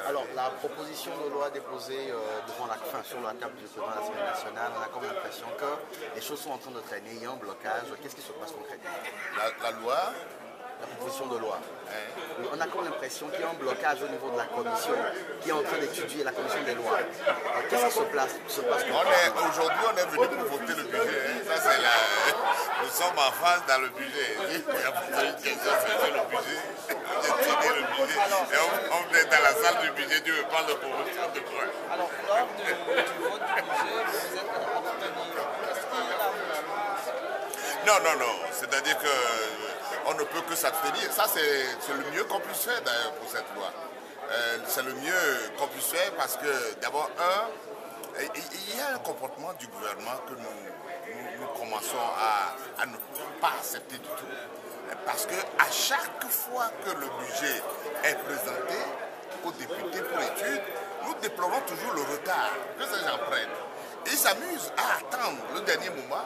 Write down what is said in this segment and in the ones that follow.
Alors, la proposition de loi déposée sur la table du président de l'Assemblée nationale, on a comme l'impression que les choses sont en train de traîner, il y a un blocage. Qu'est-ce qui se passe concrètement? La loi, La proposition de loi. hein, Oui, on a comme l'impression qu'il y a un blocage au niveau de la commission qui est en train d'étudier la commission des lois. Qu'est-ce qui se passe aujourd'hui, on est venu pour voter le budget. Hein. Ça, c'est nous sommes en phase dans le budget. Il y a posé une question sur le budget. J'ai étudié le budget. Et on est dans la salle du budget. Tu me parles de promotion de quoi? Alors, lors du vote du budget, vous êtes abstenu. Qu'est-ce qui est là? Non. C'est-à-dire qu'on ne peut que s'abstenir. Ça, c'est le mieux qu'on puisse faire d'ailleurs pour cette loi. C'est le mieux qu'on puisse faire parce que d'abord, il y a un comportement du gouvernement que nous commençons à ne pas accepter du tout. Parce qu'à chaque fois que le budget est présenté aux députés pour étude, nous déplorons toujours le retard que ces gens prennent. Ils s'amusent à attendre le dernier moment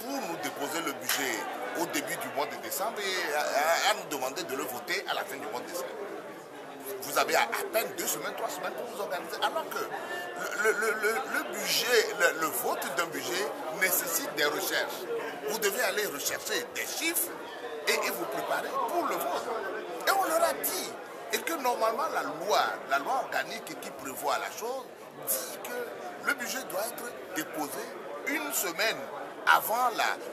pour nous déposer le budget au début du mois de décembre et à nous demander de le voter à la fin du mois de décembre. Vous avez à peine 2 semaines, 3 semaines pour vous organiser. Alors que le vote d'un budget nécessite des recherches. Vous devez aller rechercher des chiffres et vous préparer pour le vote. Et on leur a dit. Et que normalement la loi organique qui prévoit la chose dit que le budget doit être déposé une semaine avant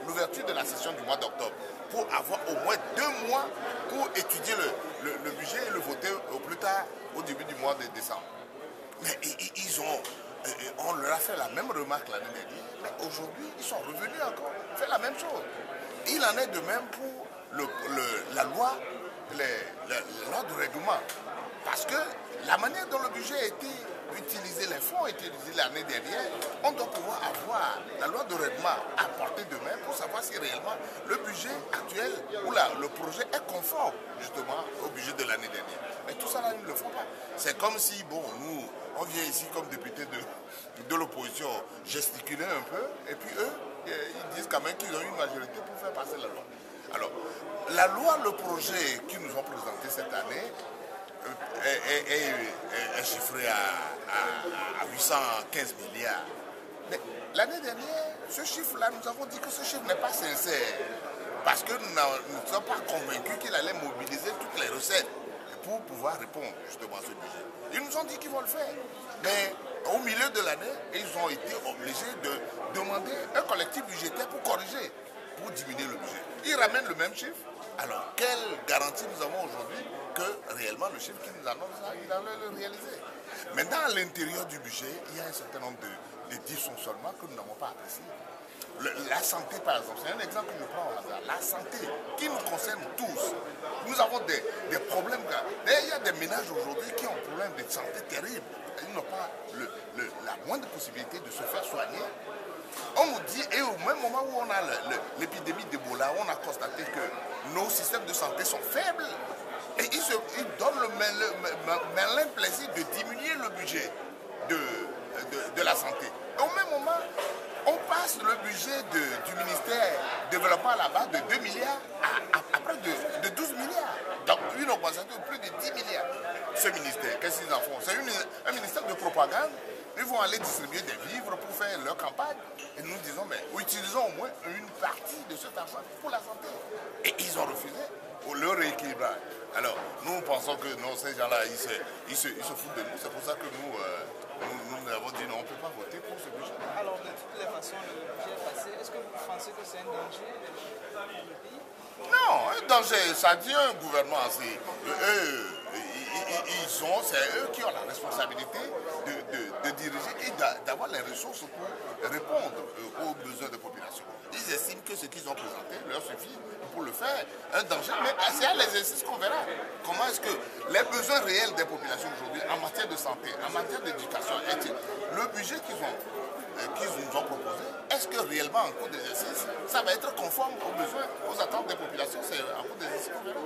l'ouverture de la session du mois d'octobre, pour avoir au moins 2 mois pour étudier le budget et le voter au plus tard au début du mois de décembre. Mais on leur a fait la même remarque l'année dernière, mais aujourd'hui ils sont revenus encore faire la même chose. Il en est de même pour la loi de règlement. Parce que la manière dont le budget a été utilisé, les fonds ont été utilisés l'année dernière, on doit pouvoir avoir la loi de règlement à portée de main pour savoir si réellement le budget actuel ou le projet est conforme justement au budget de l'année dernière. Mais tout ça là, ils ne le font pas. C'est comme si, bon, nous, on vient ici comme députés de l'opposition gesticuler un peu, et puis eux, ils disent quand même qu'ils ont une majorité pour faire passer la loi. Alors, la loi, le projet qu'ils nous ont présenté cette année est chiffré à 815 milliards. Mais l'année dernière, ce chiffre-là, nous avons dit que ce chiffre n'est pas sincère. Parce que nous ne sommes pas convaincus qu'il allait mobiliser toutes les recettes pour pouvoir répondre justement à ce budget. Ils nous ont dit qu'ils vont le faire. Mais au milieu de l'année, ils ont été obligés de demander un collectif budgétaire pour corriger, pour diminuer le budget. Ils ramènent le même chiffre. Alors, quelle garantie nous avons aujourd'hui que réellement le chiffre qu'ils nous annoncent, il allait le réaliser? Maintenant, à l'intérieur du budget, il y a un certain nombre de dysfonctionnements que nous n'avons pas appréciés. La santé, par exemple, c'est un exemple que je prends au hasard. La santé, qui nous concerne tous. Nous avons des problèmes. Il y a des ménages aujourd'hui qui ont un problème de santé terrible. Ils n'ont pas la moindre possibilité de se faire soigner. On nous dit, et au même moment où on a l'épidémie d'Ebola, on a constaté que nos systèmes de santé sont faibles. Et ils donnent le malin plaisir de diminuer le budget de la santé. Et au même moment, on passe le budget du ministère développement là-bas de 2 milliards à près de 12 milliards. Donc une augmentation de plus de 10 milliards. Ce ministère, qu'est-ce qu'ils en font? C'est un ministère de propagande. Ils vont aller distribuer des vivres pour faire leur campagne. Et nous disons, mais utilisons au moins une partie de cet argent pour la santé. Et ils ont refusé pour leur rééquilibrage. Alors, nous pensons que non, ces gens-là, ils se foutent de nous. C'est pour ça que nous avons dit non, on ne peut pas voter pour ce budget. Alors, de toutes les façons, le budget est passé. Est-ce que vous pensez que c'est un danger pour le pays? Non, un danger, ça dit un gouvernement. C'est eux qui ont la responsabilité de diriger et d'avoir les ressources pour répondre aux besoins des populations. Ils estiment que ce qu'ils ont présenté leur suffit pour le faire. Un danger, mais c'est à l'exercice qu'on verra. Comment est-ce que les besoins réels des populations aujourd'hui en matière de santé, en matière d'éducation, le budget qu'ils nous ont proposé, est-ce que réellement en cours d'exercice, ça va être conforme aux besoins, aux attentes des populations? C'est en cours d'exercice qu'on verra.